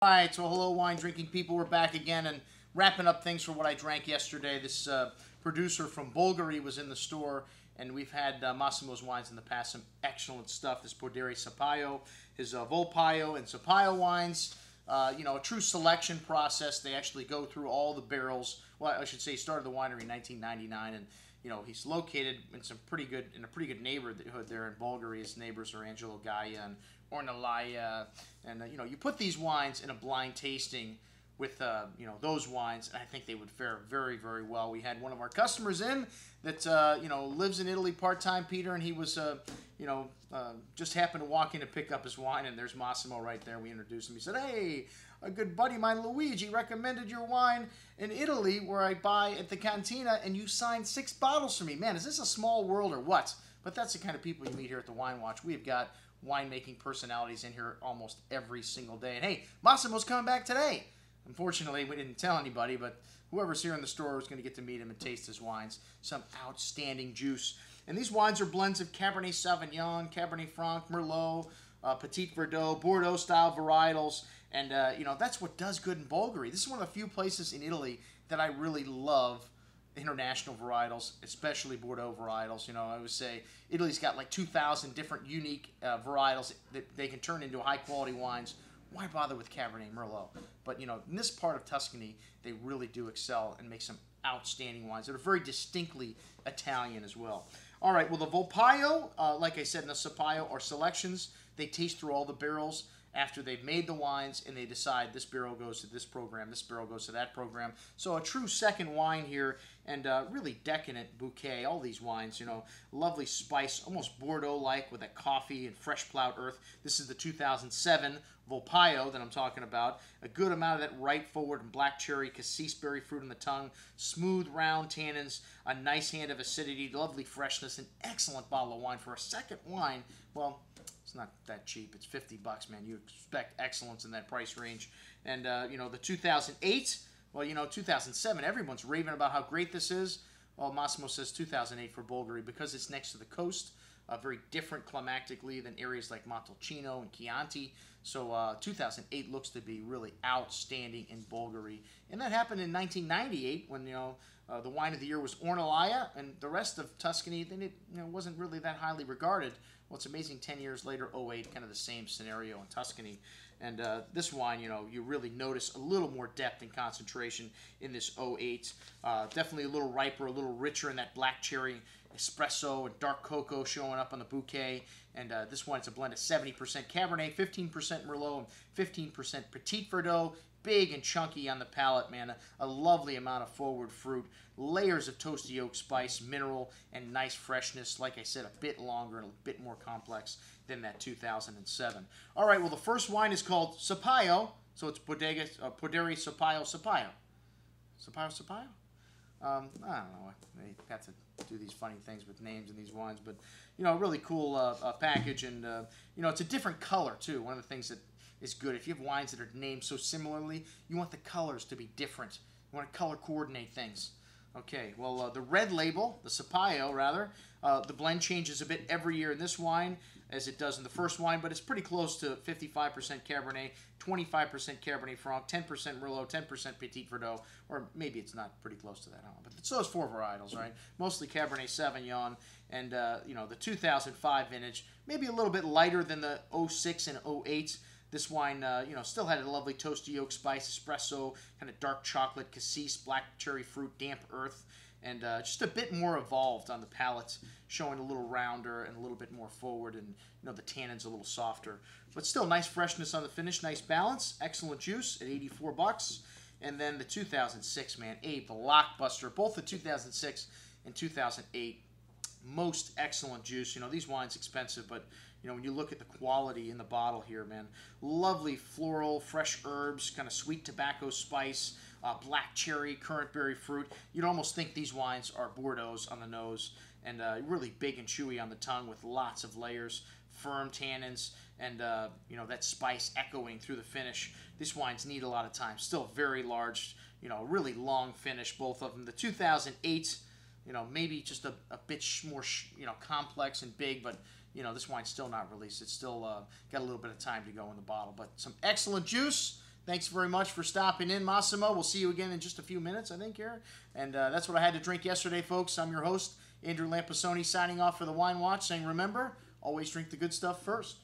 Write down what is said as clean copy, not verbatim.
All right, so hello, wine drinking people. We're back again and wrapping up things for what I drank yesterday. This producer from Bulgari was in the store, and we've had Massimo's wines in the past. Some excellent stuff. This Podere Sapaio, his Volpaio and Sapaio wines. A true selection process. They actually go through all the barrels. Well, I should say, he started the winery in 1999, and he's located in a pretty good neighborhood there in Bulgari. His neighbors are Angelo Gaia and Ornellaia, and you put these wines in a blind tasting with those wines, and I think they would fare very, very well. We had one of our customers in that lives in Italy part-time, Peter, and he was just happened to walk in to pick up his wine, and there's Massimo right there. We introduced him. He said, "Hey, a good buddy of mine, Luigi, recommended your wine in Italy where I buy at the cantina, and you signed 6 bottles for me. Man, is this a small world or what?" But that's the kind of people you meet here at the Wine Watch. We've got winemaking personalities in here almost every single day. And hey, Massimo's coming back today. Unfortunately, we didn't tell anybody, but whoever's here in the store is going to get to meet him and taste his wines. Some outstanding juice. And these wines are blends of Cabernet Sauvignon, Cabernet Franc, Merlot, Petit Verdot, Bordeaux-style varietals. And, that's what does good in Bulgari. This is one of the few places in Italy that I really love international varietals, especially Bordeaux varietals. I would say Italy's got like 2,000 different unique varietals that they can turn into high-quality wines. Why bother with Cabernet Merlot? But, in this part of Tuscany, they really do excel and make some outstanding wines that are very distinctly Italian as well. All right, well, the Volpaio, like I said, and the Sapaio are selections. They taste through all the barrels after they've made the wines, and they decide this barrel goes to this program, this barrel goes to that program. So a true second wine here, and really decadent bouquet. All these wines, lovely spice, almost Bordeaux-like with that coffee and fresh plowed earth. This is the 2007 Volpaio that I'm talking about. A good amount of that right forward and black cherry, cassis berry fruit in the tongue, smooth round tannins, a nice hand of acidity, lovely freshness, an excellent bottle of wine for a second wine. Well, it's not that cheap. It's $50, man. You expect excellence in that price range. And, the 2008, well, 2007, everyone's raving about how great this is. Well, Massimo says 2008 for Bulgari because it's next to the coast. Very different climatically than areas like Montalcino and Chianti. So 2008 looks to be really outstanding in Bulgari. And that happened in 1998 when, the wine of the year was Ornellaia, and the rest of Tuscany, then it wasn't really that highly regarded. Well, it's amazing 10 years later, 08, kind of the same scenario in Tuscany. And this wine, you really notice a little more depth and concentration in this 08. Definitely a little riper, a little richer in that black cherry espresso and dark cocoa showing up on the bouquet. And this one, it's a blend of 70% Cabernet, 15% Merlot, and 15% Petit Verdot. Big and chunky on the palate, man. A lovely amount of forward fruit. Layers of toasty oak spice, mineral, and nice freshness. Like I said, a bit longer and a bit more complex than that 2007. All right, well, the first wine is called Sapaio. So it's Podere Sapaio Sapaio. Sapaio? I don't know. They have to do these funny things with names in these wines. But, a really cool package. And, it's a different color, too. One of the things that is good. If you have wines that are named so similarly, you want the colors to be different. You want to color coordinate things. Okay, well, the red label, the Sapaio, rather, the blend changes a bit every year in this wine, as it does in the first wine, but it's pretty close to 55% Cabernet, 25% Cabernet Franc, 10% Merlot, 10% Petit Verdot, or maybe it's not pretty close to that, but it's those 4 varietals, right? Mostly Cabernet Sauvignon, and, the 2005 vintage, maybe a little bit lighter than the 06 and 08. This wine, still had a lovely toasty oak spice, espresso, kind of dark chocolate, cassis, black cherry fruit, damp earth, and just a bit more evolved on the palate, showing a little rounder and a little bit more forward, and the tannins a little softer. But still, nice freshness on the finish, nice balance, excellent juice at $84. And then the 2006, man, a blockbuster. Both the 2006 and 2008, most excellent juice. These wines expensive, but when you look at the quality in the bottle here, man, lovely floral, fresh herbs, kind of sweet tobacco spice, black cherry, currant berry fruit. You'd almost think these wines are Bordeaux's on the nose, and really big and chewy on the tongue with lots of layers, firm tannins, and that spice echoing through the finish. These wines need a lot of time. Still very large, really long finish, both of them. The 2008, maybe just a bit more, complex and big, but this wine's still not released. It's still got a little bit of time to go in the bottle, but some excellent juice. Thanks very much for stopping in, Massimo. We'll see you again in just a few minutes, I think, here. And that's what I had to drink yesterday, folks. I'm your host, Andrew Lampasoni, signing off for the Wine Watch, saying remember, always drink the good stuff first.